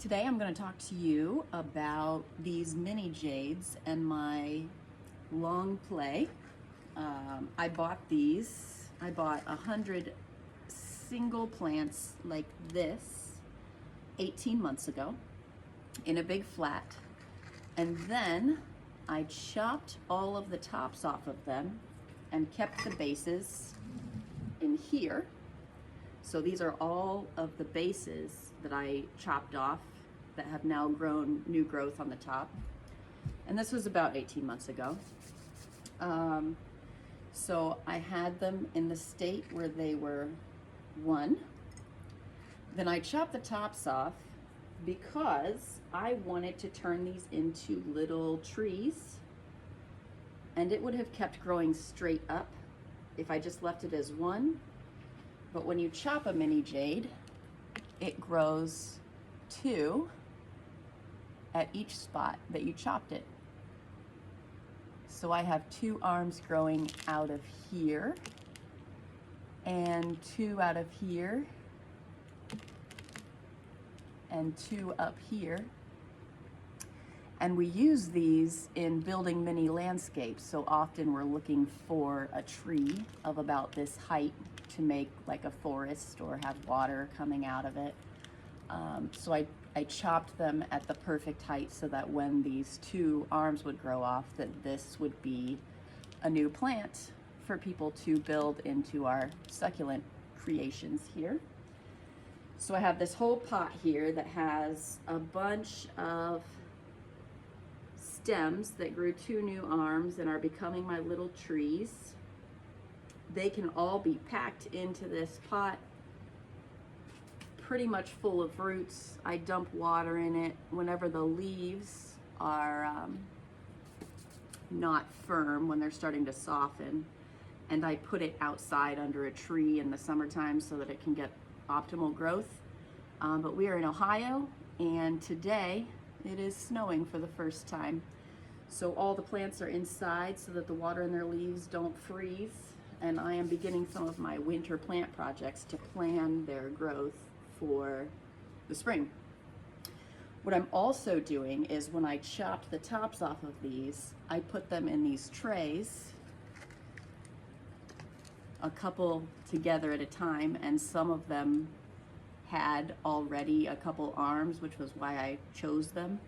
Today I'm going to talk to you about these mini jades and my long play. I bought these. I bought 100 single plants like this 18 months ago in a big flat, and then I chopped all of the tops off of them and kept the bases in here. So these are all of the bases that I chopped off that have now grown new growth on the top. And this was about 18 months ago. So I had them in the state where they were one. Then I chopped the tops off because I wanted to turn these into little trees, and it would have kept growing straight up if I just left it as one. But when you chop a mini jade, it grows two at each spot that you chopped it. So I have two arms growing out of here and two out of here and two up here. And we use these in building mini landscapes. So often we're looking for a tree of about this height to make like a forest or have water coming out of it. So I chopped them at the perfect height so that when these two arms would grow off, that this would be a new plant for people to build into our succulent creations here. So I have this whole pot here that has a bunch of stems that grew two new arms and are becoming my little trees. They can all be packed into this pot pretty much full of roots. I dump water in it whenever the leaves are not firm, when they're starting to soften, and I put it outside under a tree in the summertime so that it can get optimal growth. But we are in Ohio, and today it is snowing for the first time. So all the plants are inside so that the water in their leaves don't freeze, and I am beginning some of my winter plant projects to plan their growth for the spring. What I'm also doing is when I chopped the tops off of these, I put them in these trays, a couple together at a time, and some of them had already a couple arms, which was why I chose them.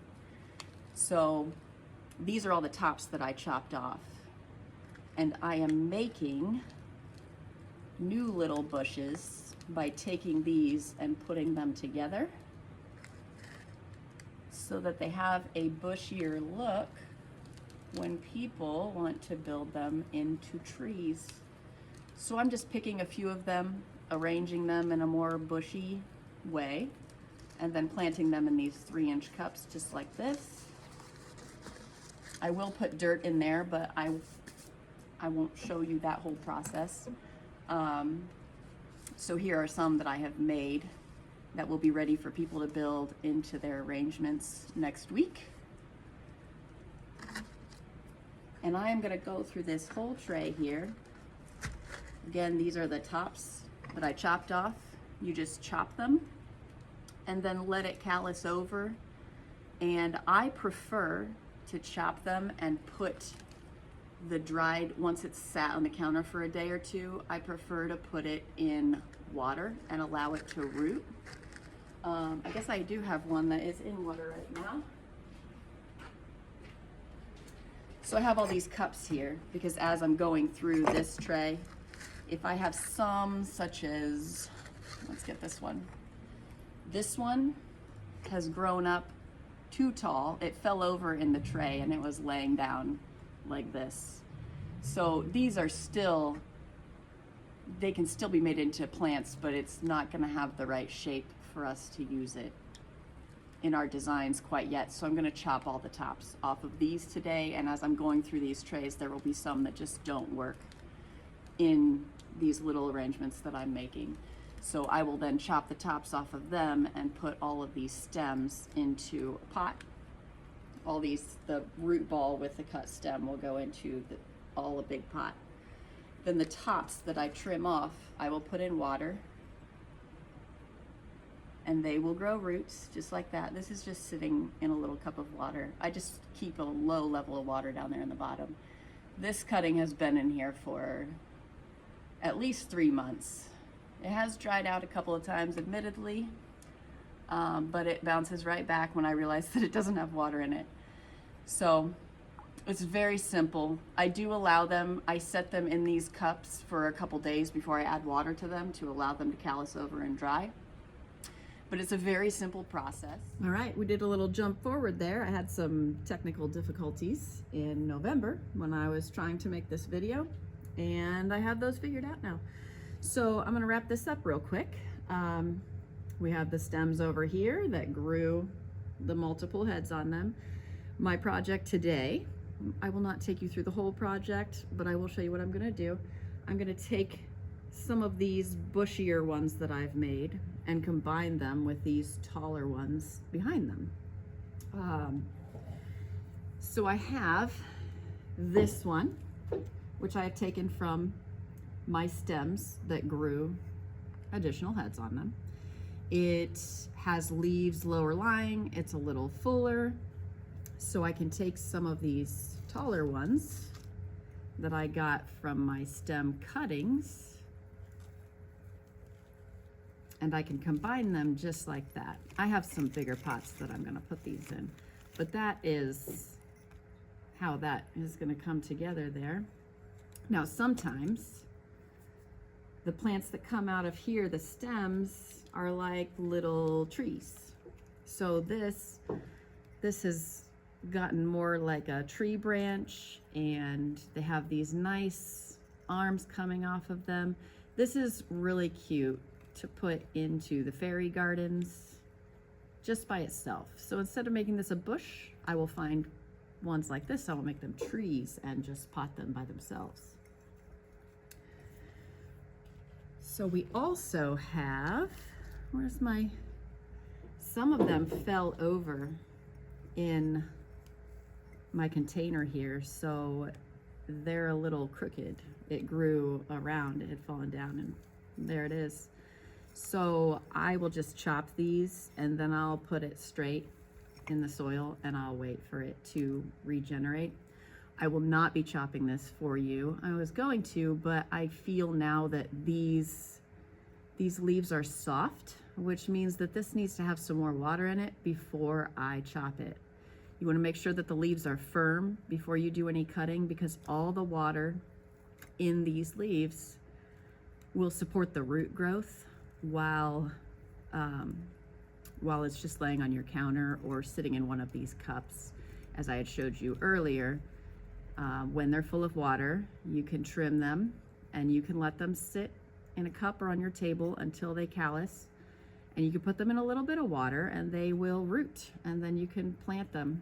So these are all the tops that I chopped off, and I am making new little bushes by taking these and putting them together so that they have a bushier look when people want to build them into trees. So I'm just picking a few of them, arranging them in a more bushy way, and then planting them in these 3-inch cups just like this. I will put dirt in there, but I won't show you that whole process. So here are some that I have made that will be ready for people to build into their arrangements next week. And I am going to go through this whole tray here. Again, these are the tops that I chopped off. You just chop them and then let it callus over. And I prefer to chop them and put the dried, once it's sat on the counter for a day or two, I prefer to put it in water and allow it to root. I guess I do have one that is in water right now. So I have all these cups here because as I'm going through this tray, if I have some such as, let's get this one. This one has grown up too tall. It fell over in the tray and it was laying down like this. So these are still, they can still be made into plants, but it's not going to have the right shape for us to use it in our designs quite yet. So I'm going to chop all the tops off of these today, and as I'm going through these trays, there will be some that just don't work in these little arrangements that I'm making. So I will then chop the tops off of them and put all of these stems into a pot. All these, the root ball with the cut stem will go into all a big pot. Then the tops that I trim off, I will put in water and they will grow roots just like that. This is just sitting in a little cup of water. I just keep a low level of water down there in the bottom. This cutting has been in here for at least 3 months. It has dried out a couple of times, admittedly, but it bounces right back when I realize that it doesn't have water in it. So it's very simple. I do allow them, I set them in these cups for a couple days before I add water to them to allow them to callus over and dry. But it's a very simple process. All right, we did a little jump forward there. I had some technical difficulties in November when I was trying to make this video, and I have those figured out now. So I'm gonna wrap this up real quick. We have the stems over here that grew the multiple heads on them. My project today, I will not take you through the whole project, but I will show you what I'm gonna do. I'm gonna take some of these bushier ones that I've made and combine them with these taller ones behind them. So I have this one, which I have taken from my stems that grew additional heads on them. It has leaves lower lying, it's a little fuller, so I can take some of these taller ones that I got from my stem cuttings and I can combine them just like that. I have some bigger pots that I'm gonna put these in, but that is how that is gonna come together there. Now sometimes the plants that come out of here, the stems, are like little trees. So this has gotten more like a tree branch, and they have these nice arms coming off of them. This is really cute to put into the fairy gardens just by itself. So instead of making this a bush, I will find ones like this, I will make them trees and just pot them by themselves. So we also have, where's my, some of them fell over in my container here, so they're a little crooked. It grew around, it had fallen down, and there it is. So I will just chop these and then I'll put it straight in the soil and I'll wait for it to regenerate. I will not be chopping this for you. I was going to, but I feel now that these leaves are soft, which means that this needs to have some more water in it before I chop it. You want to make sure that the leaves are firm before you do any cutting, because all the water in these leaves will support the root growth while it's just laying on your counter or sitting in one of these cups. As I had showed you earlier, when they're full of water, you can trim them and you can let them sit in a cup or on your table until they callus, and you can put them in a little bit of water and they will root, and then you can plant them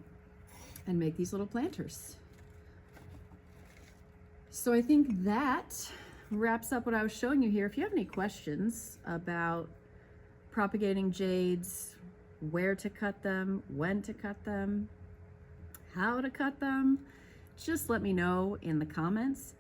and make these little planters. So I think that wraps up what I was showing you here. If you have any questions about propagating jades, where to cut them, when to cut them, how to cut them, just let me know in the comments.